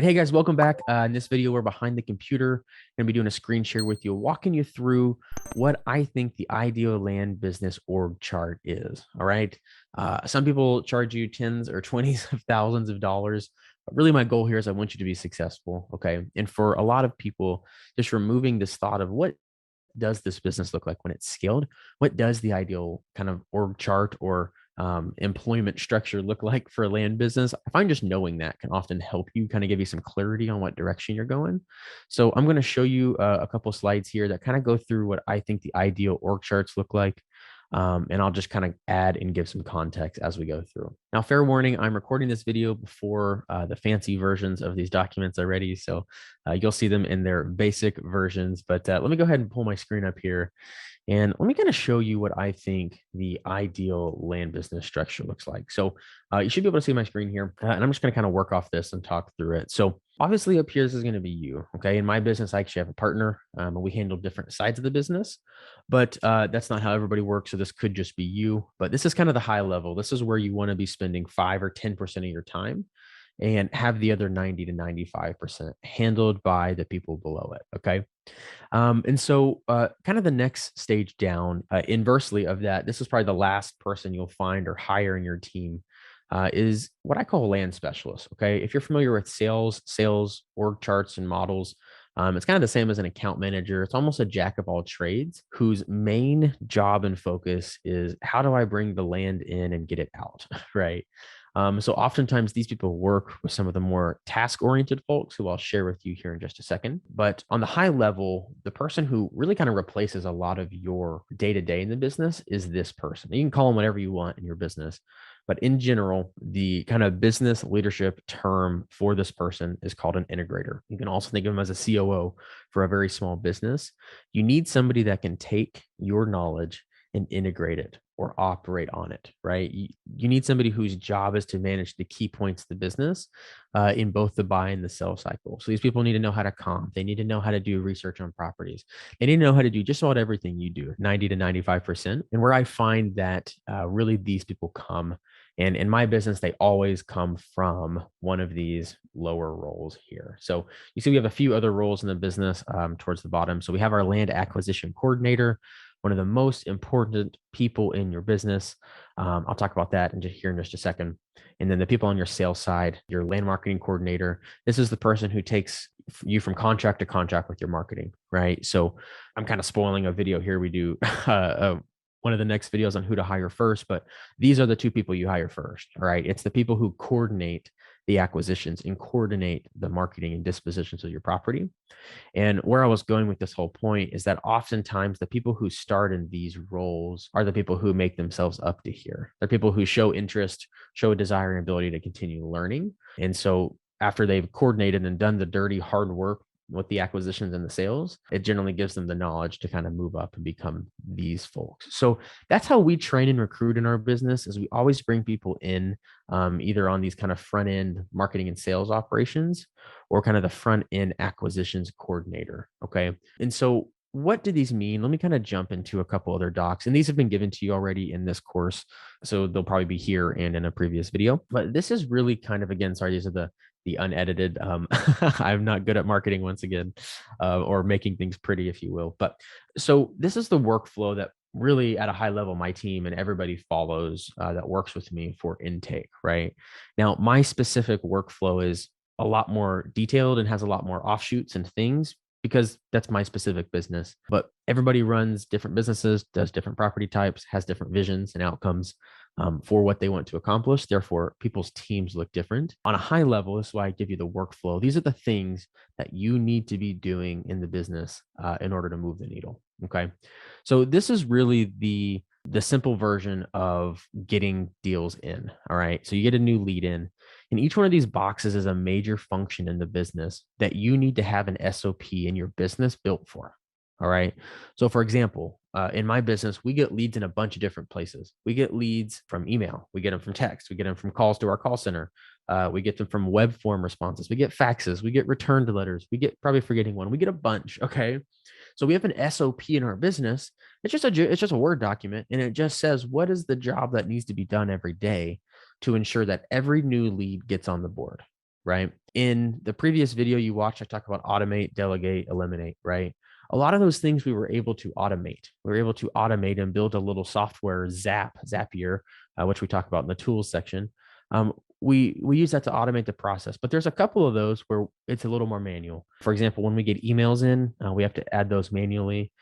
right, hey guys, welcome back. In this video, we're behind the computer. I'm gonna be doing a screen share with you, walking you through what I think the ideal land business org chart is. All right. Some people charge you tens or twenties of thousands of dollars. But really, my goal here is I want you to be successful. Okay. And for a lot of people, just removing this thought of what does this business look like when it's scaled? What does the ideal kind of org chart or employment structure look like for a land business? I find just knowing that can often help you kind of give you some clarity on what direction you're going. So I'm going to show you a couple slides here that kind of go through what I think the ideal org charts look like. And I'll just kind of add and give some context as we go through. Now, fair warning, I'm recording this video before the fancy versions of these documents are ready. So you'll see them in their basic versions. But let me go ahead and pull my screen up here. And let me kind of show you what I think the ideal land business structure looks like. So you should be able to see my screen here. And I'm just going to kind of work off this and talk through it. So obviously up here, this is going to be you. Okay. In my business, I actually have a partner and we handle different sides of the business, but that's not how everybody works. So this could just be you, but this is kind of the high level. This is where you want to be spending 5 or 10% of your time and have the other 90 to 95% handled by the people below it. Okay. And so, kind of the next stage down, inversely of that, this is probably the last person you'll find or hire in your team, is what I call a land specialist. Okay. If you're familiar with sales, org charts, and models, it's kind of the same as an account manager. It's almost a jack of all trades whose main job and focus is how do I bring the land in and get it out, right? So oftentimes these people work with some of the more task-oriented folks who I'll share with you here in just a second. But on the high level, the person who really kind of replaces a lot of your day-to-day in the business is this person. You can call them whatever you want in your business. But in general, the kind of business leadership term for this person is called an integrator. You can also think of them as a COO for a very small business. You need somebody that can take your knowledge and integrate it or operate on it, right? You need somebody whose job is to manage the key points of the business in both the buy and the sell cycle. So these people need to know how to comp. They need to know how to do research on properties. They need to know how to do just about everything you do, 90 to 95%. And where I find that really these people come, and in my business, they always come from one of these lower roles here. So you see we have a few other roles in the business towards the bottom. So we have our land acquisition coordinator, one of the most important people in your business. I'll talk about that here in just a second. And then the people on your sales side, your land marketing coordinator, this is the person who takes you from contract to contract with your marketing, right? So I'm kind of spoiling a video here. We do one of the next videos on who to hire first, but these are the two people you hire first, right? It's the people who coordinate the acquisitions and coordinate the marketing and dispositions of your property. And where I was going with this whole point is that oftentimes the people who start in these roles are the people who make themselves up to here. They're people who show interest, show a desire and ability to continue learning. And so after they've coordinated and done the dirty, hard work with the acquisitions and the sales, it generally gives them the knowledge to kind of move up and become these folks. So that's how we train and recruit in our business is we always bring people in either on these kind of front end marketing and sales operations or kind of the front end acquisitions coordinator. Okay. And so what do these mean? Let me kind of jump into a couple other docs. And these have been given to you already in this course. So they'll probably be here and in a previous video. But this is really kind of, again, sorry, these are the unedited. I'm not good at marketing once again, or making things pretty, if you will. But so this is the workflow that really at a high level, my team and everybody follows that works with me for intake, right? Now, my specific workflow is a lot more detailed and has a lot more offshoots and things because that's my specific business. But everybody runs different businesses, does different property types, has different visions and outcomes for what they want to accomplish. Therefore, people's teams look different. On a high level, this is why I give you the workflow. These are the things that you need to be doing in the business in order to move the needle. Okay. So this is really the simple version of getting deals in. All right. So you get a new lead in. And each one of these boxes is a major function in the business that you need to have an SOP in your business built for. All right. So, for example, in my business, we get leads in a bunch of different places. We get leads from email. We get them from text. We get them from calls to our call center. We get them from web form responses. We get faxes. We get returned letters. We get, probably forgetting one. We get a bunch. Okay. So we have an SOP in our business. It's just a Word document. And it just says, what is the job that needs to be done every day to ensure that every new lead gets on the board, right? In the previous video you watched, I talk about automate, delegate, eliminate, right? A lot of those things we were able to automate. We were able to automate and build a little software, Zapier, which we talk about in the tools section. We use that to automate the process, but there's a couple of those where it's a little more manual. For example, when we get emails in, we have to add those manually.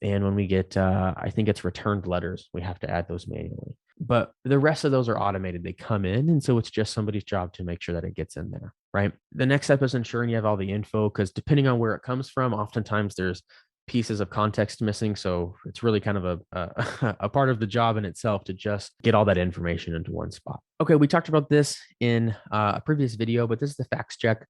And when we get, I think it's returned letters, we have to add those manually. But the rest of those are automated. They come in. And so it's just somebody's job to make sure that it gets in there, right? The next step is ensuring you have all the info, because depending on where it comes from, oftentimes there's pieces of context missing. So it's really kind of a part of the job in itself to just get all that information into one spot. Okay, we talked about this in a previous video, but this is the facts check.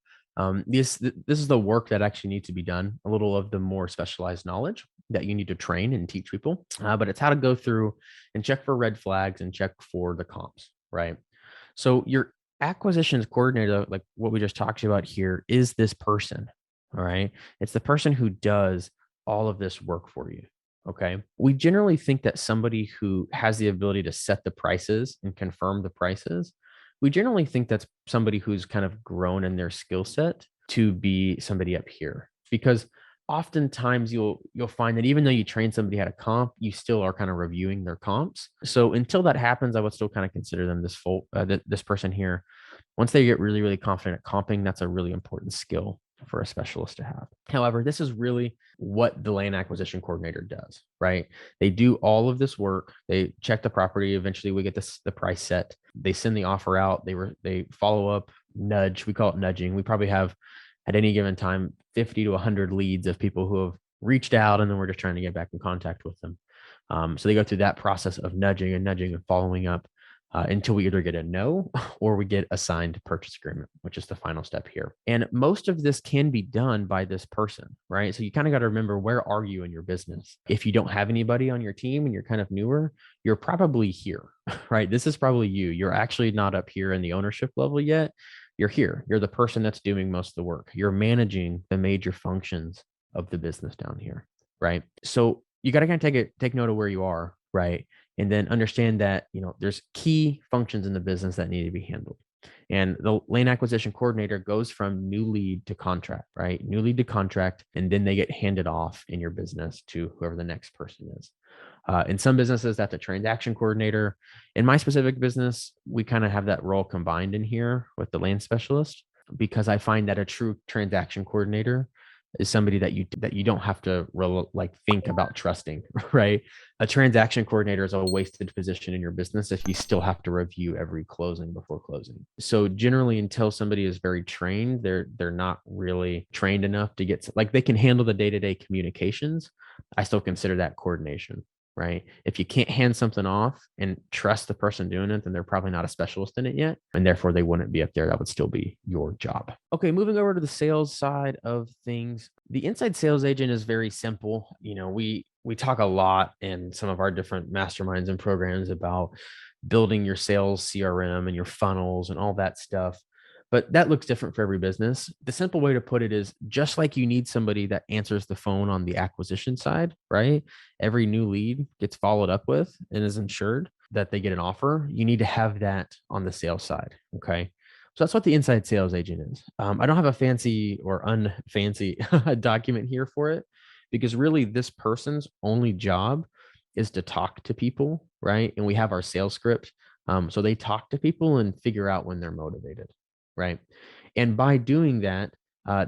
This is the work that actually needs to be done, a little of the more specialized knowledge that you need to train and teach people, but it's how to go through and check for red flags and check for the comps, right? So your acquisitions coordinator, like what we just talked about here, is this person, all right? It's the person who does all of this work for you. Okay. We generally think that somebody who has the ability to set the prices and confirm the prices, we generally think that's somebody who's kind of grown in their skill set to be somebody up here, because oftentimes you'll find that even though you train somebody how to comp, you still are kind of reviewing their comps. So until that happens, I would still kind of consider them this person here. Once they get really, really confident at comping, that's a really important skill for a specialist to have. However, this is really what the land acquisition coordinator does, right? They do all of this work. They check the property. Eventually we get the price set. They send the offer out. They follow up, nudge. We call it nudging. We probably have at any given time 50 to 100 leads of people who have reached out, and then we're just trying to get back in contact with them. So they go through that process of nudging and following up until we either get a no or we get a signed purchase agreement, which is the final step here. And most of this can be done by this person, right? So you kind of got to remember, where are you in your business? If you don't have anybody on your team and you're kind of newer, you're probably here, right? This is probably you. You're actually not up here in the ownership level yet. You're here. You're the person that's doing most of the work. You're managing the major functions of the business down here, right? So you got to kind of take note of where you are, right? And then understand that, there's key functions in the business that need to be handled. And the land acquisition coordinator goes from new lead to contract, right? New lead to contract, and then they get handed off in your business to whoever the next person is. In some businesses, that's a transaction coordinator. In my specific business, we kind of have that role combined in here with the land specialist, because I find that a true transaction coordinator is somebody that you don't have to think about trusting, right? A transaction coordinator is a wasted position in your business if you still have to review every closing before closing. So generally, until somebody is very trained, they're not really trained enough to get, like, they can handle the day-to-day communications. I still consider that coordination, right? If you can't hand something off and trust the person doing it, then they're probably not a specialist in it yet, and therefore they wouldn't be up there. That would still be your job. Okay, moving over to the sales side of things. The inside sales agent is very simple. We talk a lot in some of our different masterminds and programs about building your sales CRM and your funnels and all that stuff. But that looks different for every business. The simple way to put it is, just like you need somebody that answers the phone on the acquisition side, right? Every new lead gets followed up with and is ensured that they get an offer. You need to have that on the sales side. Okay. So that's what the inside sales agent is. I don't have a fancy or unfancy document here for it, because really this person's only job is to talk to people, right? And we have our sales script. So they talk to people and figure out when they're motivated, right? And by doing that,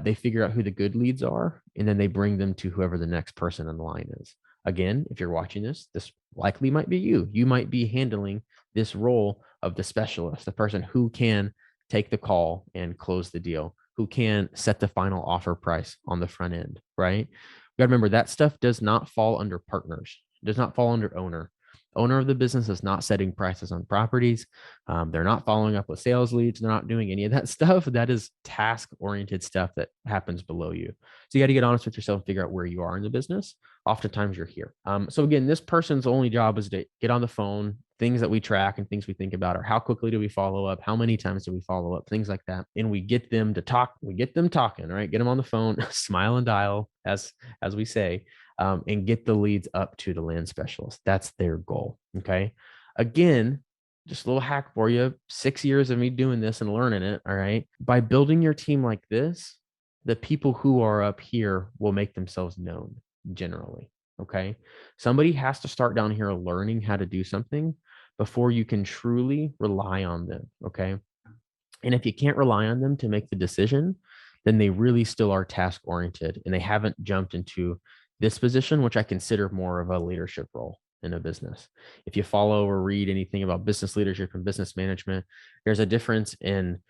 they figure out who the good leads are, and then they bring them to whoever the next person in the line is. Again, if you're watching this likely might be you. You might be handling this role of the specialist, the person who can take the call and close the deal, who can set the final offer price on the front end, right? You got to remember that stuff does not fall under partners, does not fall under owner. Owner of the business is not setting prices on properties. They're not following up with sales leads. They're not doing any of that stuff. That is task-oriented stuff that happens below you. So you got to get honest with yourself and figure out where you are in the business. Oftentimes you're here. So again, this person's only job is to get on the phone. Things that we track and things we think about are how quickly do we follow up? How many times do we follow up? Things like that. And we get them to talk. We get them talking, right? Get them on the phone, smile and dial, as we say. And get the leads up to the land specialist. That's their goal. Okay. Again, just a little hack for you. 6 years of me doing this and learning it. All right. By building your team like this, the people who are up here will make themselves known generally. Okay. Somebody has to start down here learning how to do something before you can truly rely on them. Okay. And if you can't rely on them to make the decision, then they really still are task oriented and they haven't jumped into this position, which I consider more of a leadership role in a business. If you follow or read anything about business leadership and business management, there's a difference in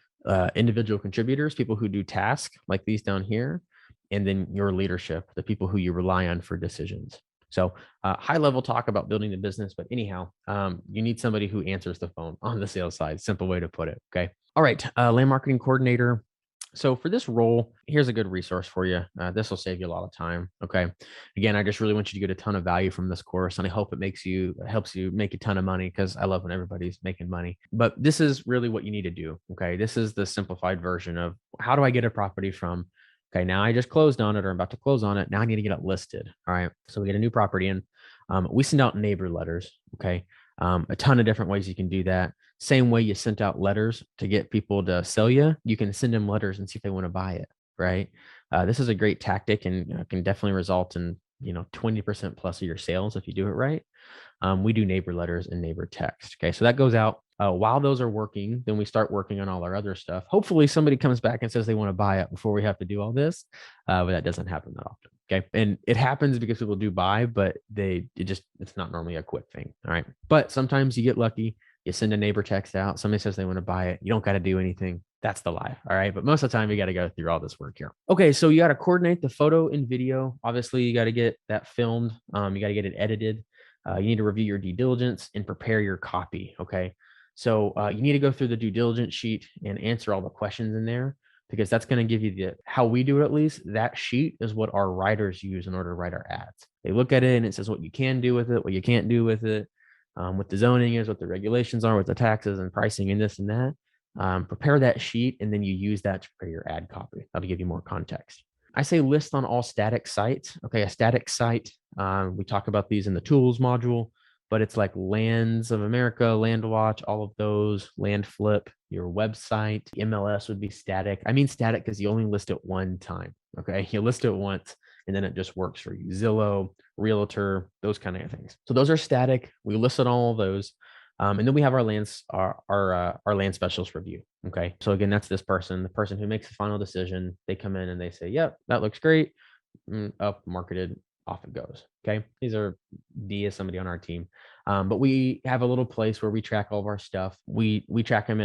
individual contributors, people who do tasks like these down here, and then your leadership, the people who you rely on for decisions. So high level talk about building the business, but anyhow, you need somebody who answers the phone on the sales side. Simple way to put it. Okay. All right. Land marketing coordinator. So for this role, here's a good resource for you. This will save you a lot of time. Okay. Again, I just really want you to get a ton of value from this course, and I hope it helps you make a ton of money, because I love when everybody's making money. But this is really what you need to do. Okay. This is the simplified version of how do I get a property from, okay, now I just closed on it or I'm about to close on it. Now I need to get it listed. All right. So we get a new property in. We send out neighbor letters. Okay. A ton of different ways you can do that. Same way you sent out letters to get people to sell you, you can send them letters and see if they want to buy it. Right. This is a great tactic and can definitely result in, 20% plus of your sales if you do it right. We do neighbor letters and neighbor text. Okay. So that goes out. While those are working, then we start working on all our other stuff. Hopefully somebody comes back and says they want to buy it before we have to do all this. But that doesn't happen that often. Okay. And it happens because people do buy, but it's not normally a quick thing. All right. But sometimes you get lucky. You send a neighbor text out. Somebody says they want to buy it. You don't got to do anything. That's the lie. All right. But most of the time you got to go through all this work here. Okay. So you got to coordinate the photo and video. Obviously you got to get that filmed. You got to get it edited. You need to review your due diligence and prepare your copy. Okay. So you need to go through the due diligence sheet and answer all the questions in there, because that's going to give you how we do it. At least that sheet is what our writers use in order to write our ads. They look at it and it says what you can do with it, what you can't do with it, what the zoning is, what the regulations are, what the taxes and pricing and this and that. Prepare that sheet, and then you use that to prepare your ad copy. That'll give you more context. I say list on all static sites. Okay, a static site, we talk about these in the tools module, but it's like Lands of America, Landwatch, all of those, Land Flip, your website, MLS would be static. I mean static because you only list it one time. Okay, you list it once and then it just works for you. Zillow, Realtor, those kind of things. So those are static. We listed all of those. And then we have our land specialist review. Okay. So again, that's the person who makes the final decision. They come in and they say, yep, that looks great. Up, marketed, off it goes. Okay. These are D is somebody on our team. But we have a little place where we track all of our stuff. We track them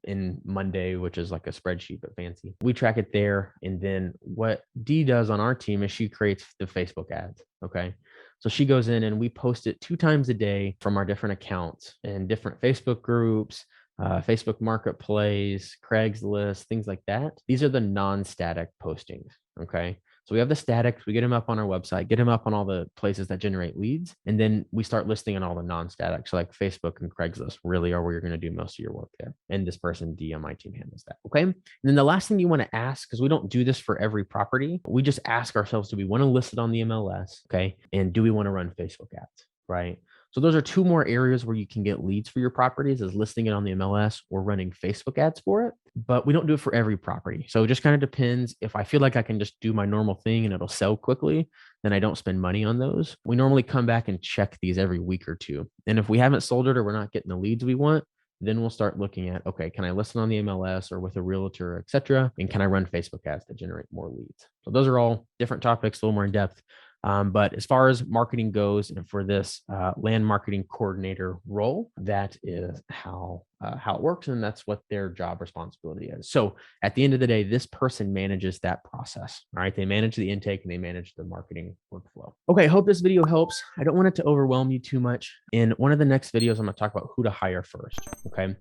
in Monday, which is like a spreadsheet, but fancy. We track it there. And then what D does on our team is she creates the Facebook ads. Okay. So she goes in and we post it 2 times a day from our different accounts and different Facebook groups, Facebook Marketplace, Craigslist, things like that. These are the non-static postings. Okay. So we have the statics, we get them up on our website, get them up on all the places that generate leads. And then we start listing on all the non-statics. So like Facebook and Craigslist really are where you're going to do most of your work there. And this person, D on my team, handles that. Okay. And then the last thing you want to ask, because we don't do this for every property, we just ask ourselves, do we want to list it on the MLS? Okay. And do we want to run Facebook ads? Right. So those are 2 more areas where you can get leads for your properties, is listing it on the MLS or running Facebook ads for it. But we don't do it for every property. So it just kind of depends. If I feel like I can just do my normal thing and it'll sell quickly, then I don't spend money on those. We normally come back and check these every week or 2. And if we haven't sold it or we're not getting the leads we want, then we'll start looking at, okay, can I list it on the MLS or with a realtor, et cetera? And can I run Facebook ads to generate more leads? So those are all different topics, a little more in depth. But as far as marketing goes, and for this land marketing coordinator role, that is how it works, and that's what their job responsibility is. So at the end of the day, this person manages that process. All right, they manage the intake and they manage the marketing workflow. Okay, hope this video helps. I don't want it to overwhelm you too much. In one of the next videos, I'm going to talk about who to hire first. Okay,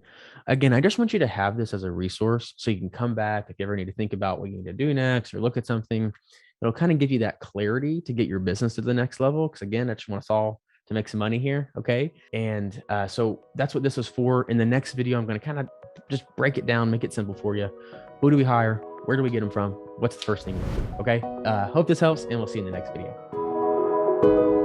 again, I just want you to have this as a resource so you can come back if you ever need to think about what you need to do next or look at something. It'll kind of give you that clarity to get your business to the next level. Because again, I just want us all to make some money here. Okay. And so that's what this is for. In the next video, I'm going to kind of just break it down, make it simple for you. Who do we hire? Where do we get them from? What's the first thing we do? Okay. Hope this helps, and we'll see you in the next video.